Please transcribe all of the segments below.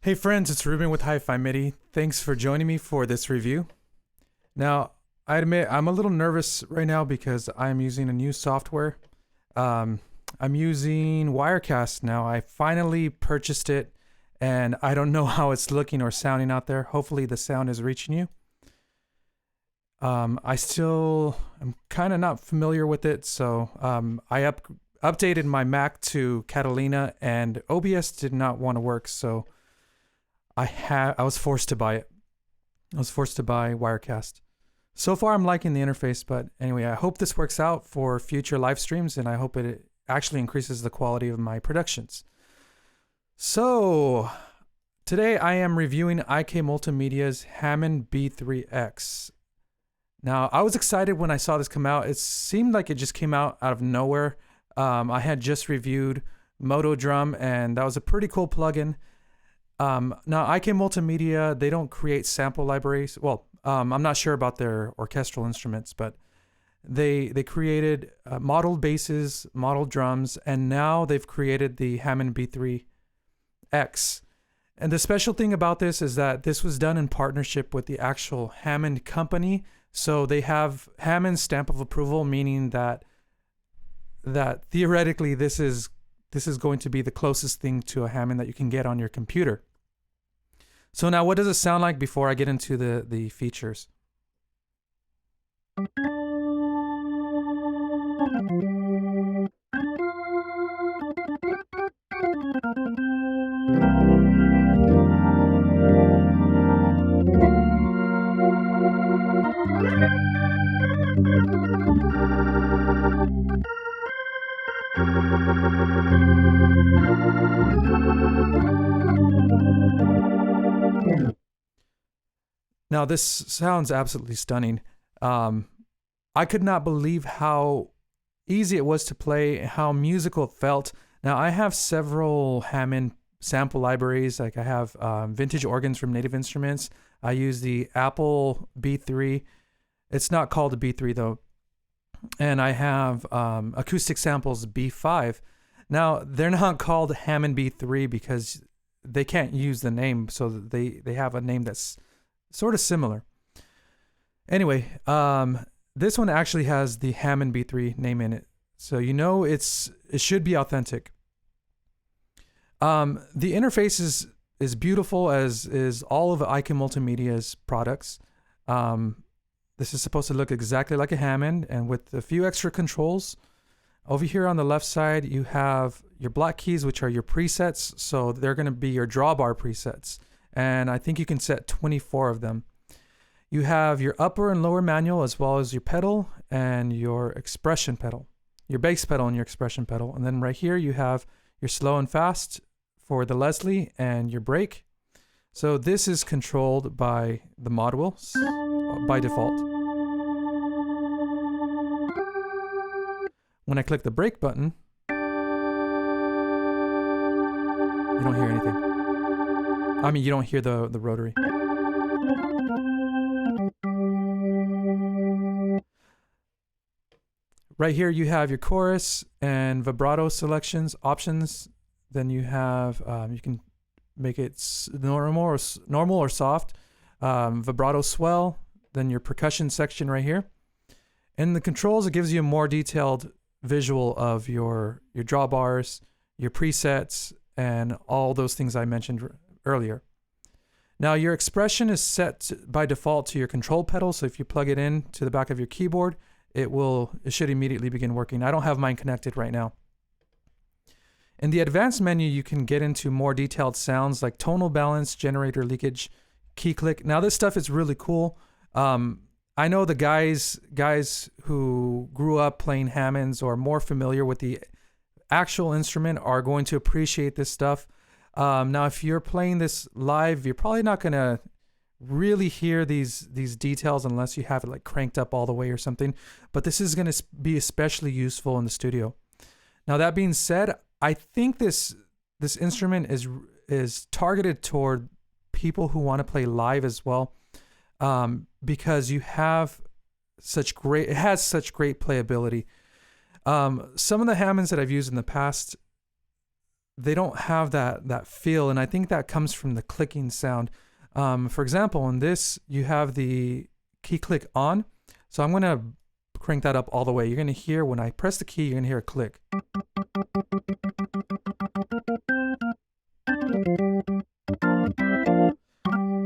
Hey friends, it's Ruben with Hi-Fi MIDI. Thanks for joining me for this review. Now, I admit I'm a little nervous right now because I'm using a new software. Um, I'm using Wirecast now. I finally purchased it and I don't know how it's looking or sounding out there. Hopefully the sound is reaching you. I'm kind of not familiar with it, so I updated my Mac to Catalina and OBS did not want to work, so I was forced to buy it. I was forced to buy Wirecast. So far, I'm liking the interface, but anyway, I hope this works out for future live streams, and I hope it actually increases the quality of my productions. So, today I am reviewing IK Multimedia's Hammond B-3X. Now, I was excited when I saw this come out. It seemed like it just came out of nowhere. I had just reviewed Moto Drum, and that was a pretty cool plugin. Now, IK Multimedia, they don't create sample libraries. Well, I'm not sure about their orchestral instruments, but they created modeled basses, modeled drums, and now they've created the Hammond B-3X. And the special thing about this is that this was done in partnership with the actual Hammond company. So they have Hammond's stamp of approval, meaning that theoretically this is going to be the closest thing to a Hammond that you can get on your computer. So now what does it sound like before I get into the features? Now this sounds absolutely stunning. I could not believe how easy it was to play, how musical it felt. Now I have several Hammond sample libraries. Like I have vintage organs from Native Instruments. I use the Apple B3. It's not called a B3 though. And I have acoustic samples B5. Now they're not called Hammond B3 because they can't use the name, so they have a name that's sort of similar. Anyway, this one actually has the Hammond B3 name in it, so you know it should be authentic. The interface is beautiful, as is all of IK Multimedia's products. This is supposed to look exactly like a Hammond, and with a few extra controls. Over here on the left side, you have your black keys, which are your presets. So they're going to be your drawbar presets. And I think you can set 24 of them. You have your upper and lower manual, as well as your pedal and your expression pedal, your bass pedal and your expression pedal. And then right here, you have your slow and fast for the Leslie and your brake. So this is controlled by the mod wheels by default. When I click the brake button, you don't hear anything. I mean, you don't hear the rotary. Right here, you have your chorus and vibrato selections options. Then you have, you can make it normal or soft, vibrato swell, then your percussion section right here. In the controls, it gives you a more detailed visual of your drawbars, your presets, and all those things I mentioned earlier. Now your expression is set by default to your control pedal, so if you plug it in to the back of your keyboard, it should immediately begin working. I don't have mine connected right now. In the advanced menu, you can get into more detailed sounds like tonal balance, generator leakage, key click. Now this stuff is really cool. I know the guys who grew up playing Hammonds or are more familiar with the actual instrument are going to appreciate this stuff. Now, if you're playing this live, you're probably not going to really hear these details unless you have it like cranked up all the way or something. But this is going to be especially useful in the studio. Now, that being said, I think this instrument is targeted toward people who want to play live as well. Because it has such great playability. Some of the Hammonds that I've used in the past, they don't have that feel, and I think that comes from the clicking sound. For example, in this, you have the key click on. So I'm going to crank that up all the way. You're going to hear when I press the key, you're going to hear a click.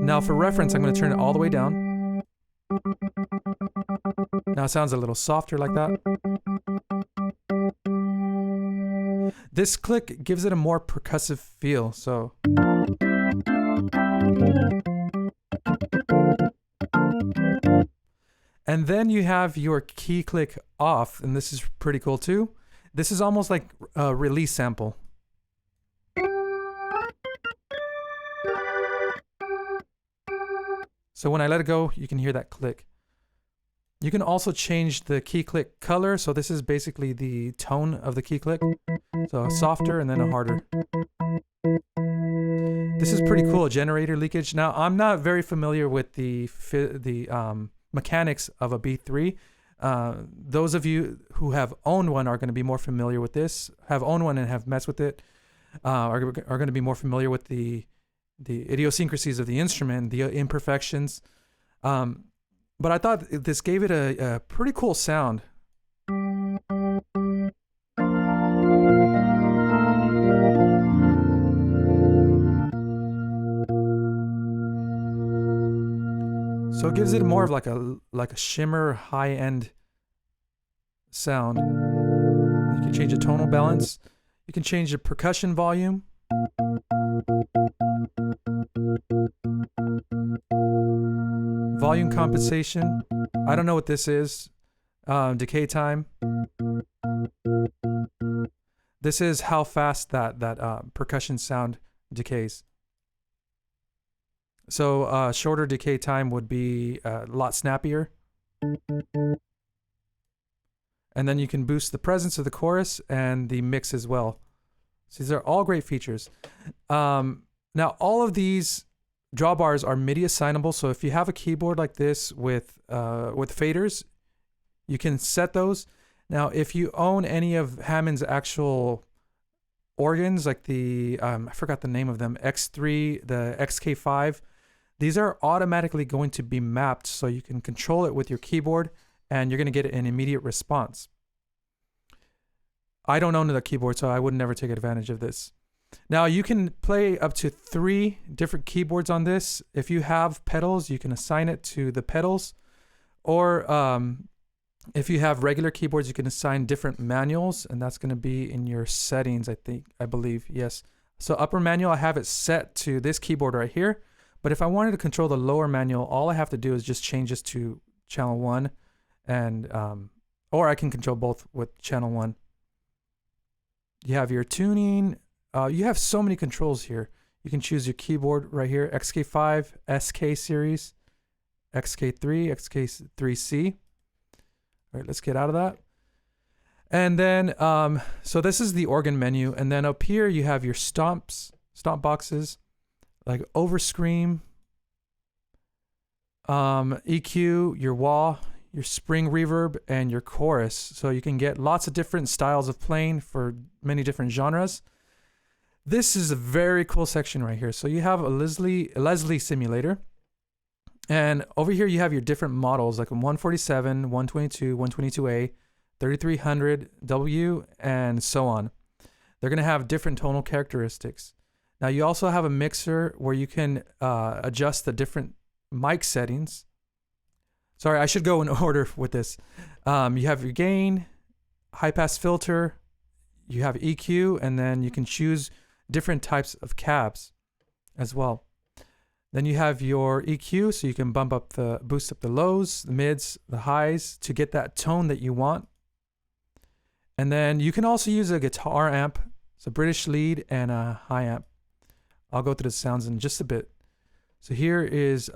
Now for reference, I'm going to turn it all the way down. Now it sounds a little softer like that. This click gives it a more percussive feel. So and then you have your key click off, and this is pretty cool too. This is almost like a release sample. So when I let it go, you can hear that click. You can also change the key click color. So this is basically the tone of the key click. So a softer and then a harder. This is pretty cool, generator leakage. Now, I'm not very familiar with the mechanics of a B3. Those of you who have owned one are going to be more familiar with this, have owned one and have messed with it, are going to be more familiar with the idiosyncrasies of the instrument, the imperfections. But I thought this gave it a pretty cool sound. So it gives it more of like a shimmer, high-end sound. You can change the tonal balance. You can change the percussion volume. Volume compensation. I don't know what this is. Decay time. This is how fast that percussion sound decays. So shorter decay time would be a lot snappier. And then you can boost the presence of the chorus and the mix as well. So these are all great features. Now all of these drawbars are MIDI assignable. So if you have a keyboard like this with faders, you can set those. Now if you own any of Hammond's actual organs, like the I forgot the name of them, X3, the XK5, these are automatically going to be mapped so you can control it with your keyboard and you're going to get an immediate response. I don't own the keyboard, so I would never take advantage of this. Now you can play up to 3 different keyboards on this. If you have pedals, you can assign it to the pedals. Or if you have regular keyboards, you can assign different manuals, and that's going to be in your settings, I believe, yes. So upper manual, I have it set to this keyboard right here. But if I wanted to control the lower manual, all I have to do is just change this to channel 1, and or I can control both with channel 1. You have your tuning. You have so many controls here. You can choose your keyboard right here, XK5, SK series, XK3, XK3C. All right, let's get out of that. And then, so this is the organ menu. And then up here, you have your stomp boxes, like overscream, EQ, your wah, your spring reverb, and your chorus. So you can get lots of different styles of playing for many different genres. This is a very cool section right here. So you have a Leslie simulator. And over here you have your different models, like a 147, 122, 122A, 3300W, and so on. They're going to have different tonal characteristics. Now you also have a mixer where you can adjust the different mic settings. Sorry, I should go in order with this. You have your gain, high pass filter, you have EQ, and then you can choose different types of cabs as well. Then you have your EQ, so you can boost up the lows, the mids, the highs to get that tone that you want. And then you can also use a guitar amp, so British lead and a high amp. I'll go through the sounds in just a bit. So here is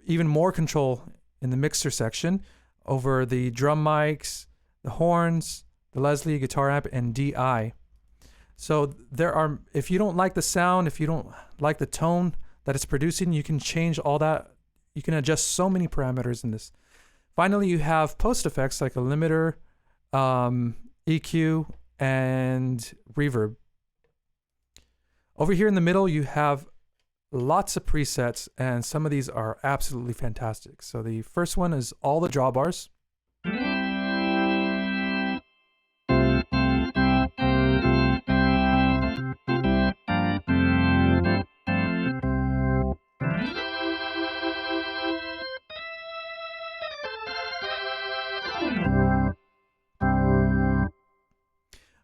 even more control in the mixer section over the drum mics, the horns, the Leslie guitar amp, and DI. So there are, if you don't like the sound, if you don't like the tone that it's producing, you can change all that. You can adjust so many parameters in this. Finally, you have post effects like a limiter, EQ, and reverb. Over here in the middle, you have lots of presets, and some of these are absolutely fantastic. So the first one is all the drawbars.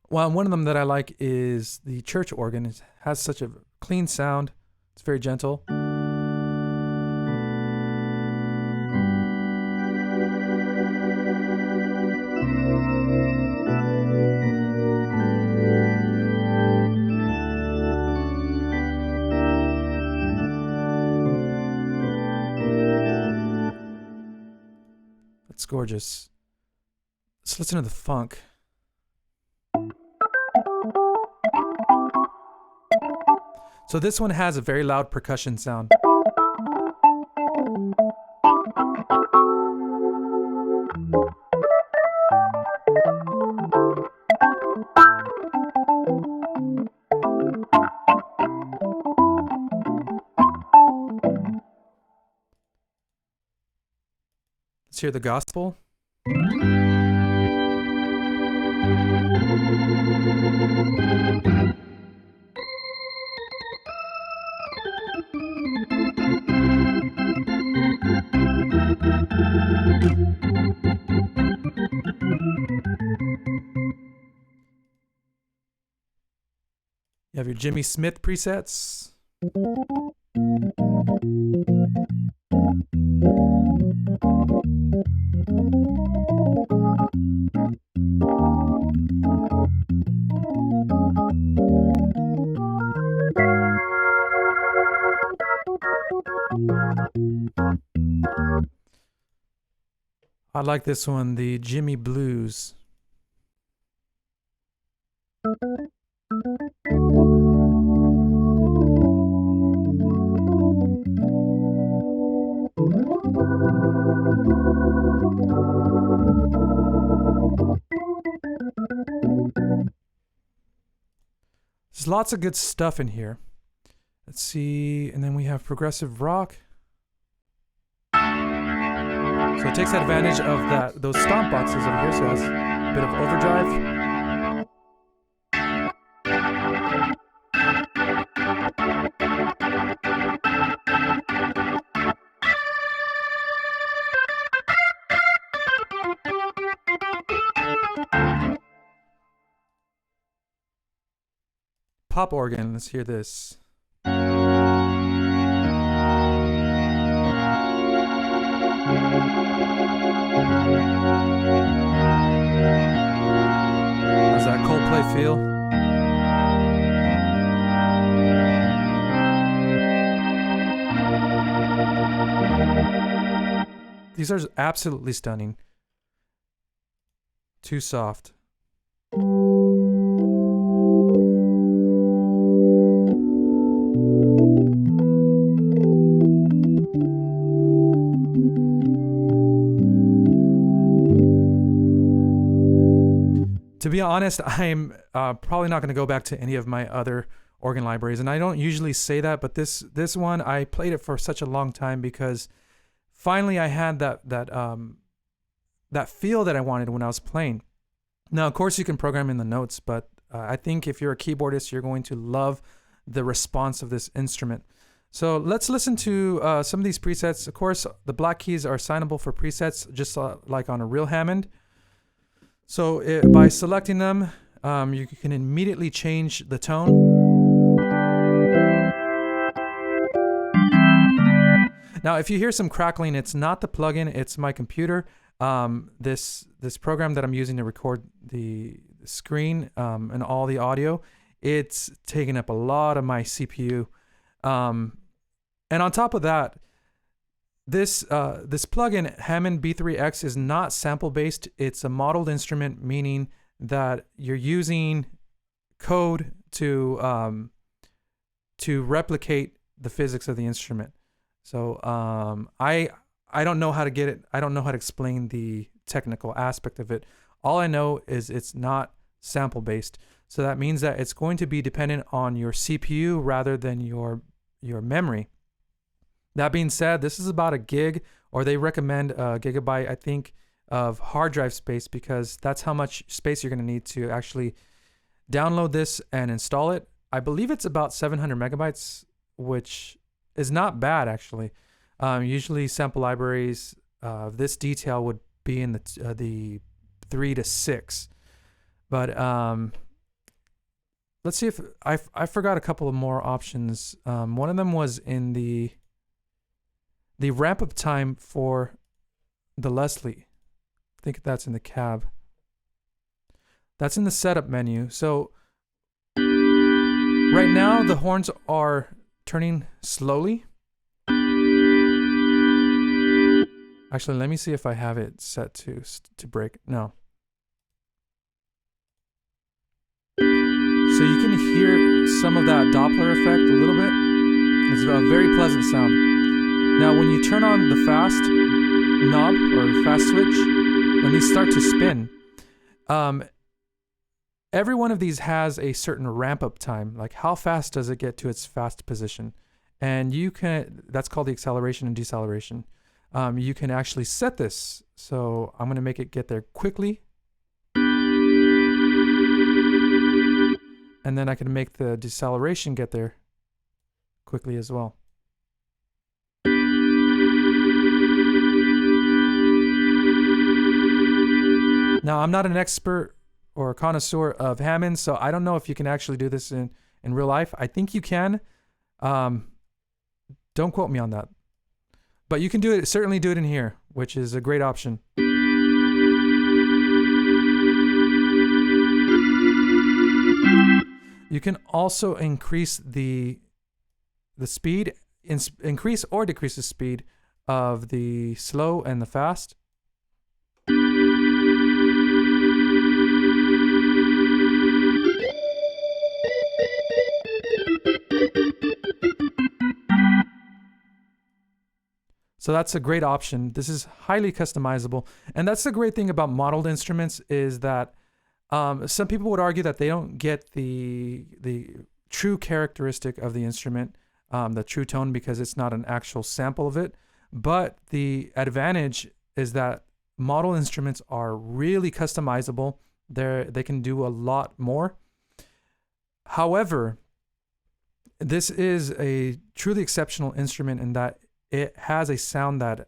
Well, one of them that I like is the church organ. It has such a clean sound. It's very gentle. It's gorgeous. Let's listen to the funk. So this one has a very loud percussion sound. Let's hear the gospel. You have your Jimmy Smith presets. I like this one, the Jimmy Blues. There's lots of good stuff in here. Let's see, and then we have progressive rock. So it takes advantage of those stomp boxes over here, so it has a bit of overdrive. Pop organ, let's hear this. How's that Coldplay feel? These are absolutely stunning. Too soft. To be honest, I'm probably not going to go back to any of my other organ libraries, and I don't usually say that, but this one, I played it for such a long time because finally I had that feel that I wanted when I was playing. Now, of course, you can program in the notes, but I think if you're a keyboardist, you're going to love the response of this instrument. So let's listen to some of these presets. Of course, the black keys are assignable for presets, just like on a real Hammond. So by selecting them, you can immediately change the tone. Now, if you hear some crackling, it's not the plugin, it's my computer. This program that I'm using to record the screen and all the audio, it's taking up a lot of my CPU. And on top of that, this plugin, Hammond B-3X, is not sample-based. It's a modeled instrument, meaning that you're using code to replicate the physics of the instrument. So I don't know how to get it. I don't know how to explain the technical aspect of it. All I know is it's not sample-based. So that means that it's going to be dependent on your CPU rather than your memory. That being said, this is about a gig, or they recommend a gigabyte, I think, of hard drive space, because that's how much space you're going to need to actually download this and install it. I believe it's about 700 megabytes, which is not bad actually. Usually sample libraries of this detail would be in the 3 to 6, but let's see if I forgot a couple of more options. One of them was in the ramp up time for the Leslie. I think that's in the cab. That's in the setup menu. So right now the horns are turning slowly. Actually, let me see if I have it set to break. No. So you can hear some of that Doppler effect a little bit. It's a very pleasant sound. Now, when you turn on the fast knob or fast switch, when these start to spin, every one of these has a certain ramp up time. Like how fast does it get to its fast position? And that's called the acceleration and deceleration. You can actually set this. So I'm going to make it get there quickly. And then I can make the deceleration get there quickly as well. Now, I'm not an expert or a connoisseur of Hammond, so I don't know if you can actually do this in real life. I think you can. Don't quote me on that. But you can do it, certainly do it in here, which is a great option. You can also increase the speed, increase or decrease the speed of the slow and the fast. So that's a great option. This is highly customizable. And that's the great thing about modeled instruments is that some people would argue that they don't get the true characteristic of the instrument, the true tone, because it's not an actual sample of it. But the advantage is that model instruments are really customizable. They can do a lot more. However, this is a truly exceptional instrument in that it has a sound that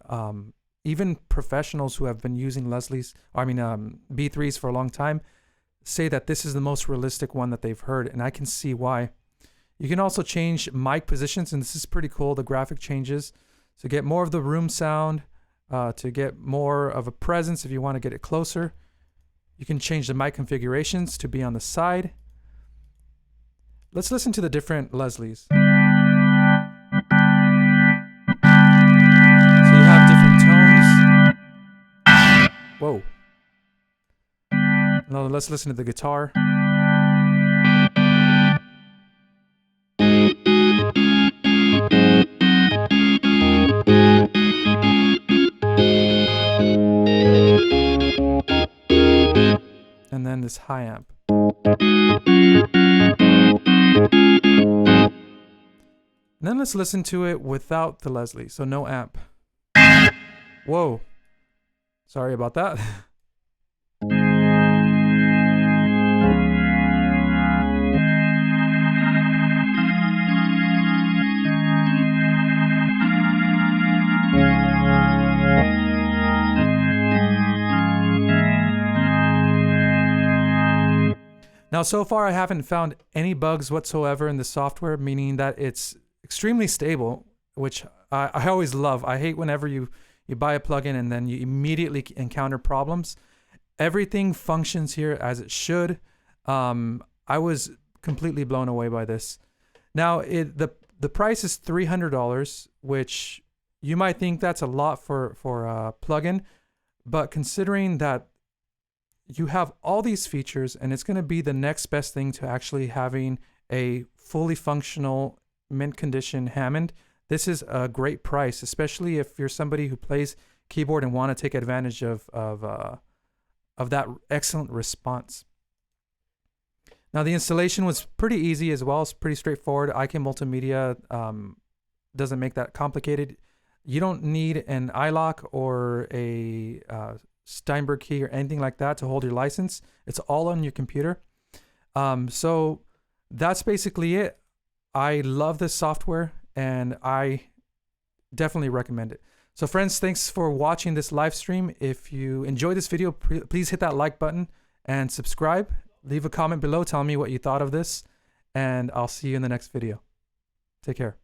even professionals who have been using B3s for a long time say that this is the most realistic one that they've heard, and I can see why. You can also change mic positions, and this is pretty cool, the graphic changes. So get more of the room sound, to get more of a presence if you want to get it closer. You can change the mic configurations to be on the side. Let's listen to the different Leslies. Whoa. Now let's listen to the guitar. And then this high amp. And then let's listen to it without the Leslie, so no amp. Whoa. Sorry about that. Now, so far I haven't found any bugs whatsoever in the software, meaning that it's extremely stable, which I always love. I hate whenever you buy a plugin and then you immediately encounter problems. Everything functions here as it should. I was completely blown away by this. Now, the price is $300, which you might think that's a lot for a plugin, but considering that you have all these features and it's going to be the next best thing to actually having a fully functional mint condition Hammond, this is a great price, especially if you're somebody who plays keyboard and want to take advantage of that excellent response. Now the installation was pretty easy as well. It's pretty straightforward. IK Multimedia doesn't make that complicated. You don't need an iLock or a Steinberg key or anything like that to hold your license. It's all on your computer. So that's basically it. I love this software and I definitely recommend it. So friends, thanks for watching this live stream. If you enjoyed this video, please hit that like button and subscribe. Leave a comment below telling me what you thought of this, and I'll see you in the next video. Take care.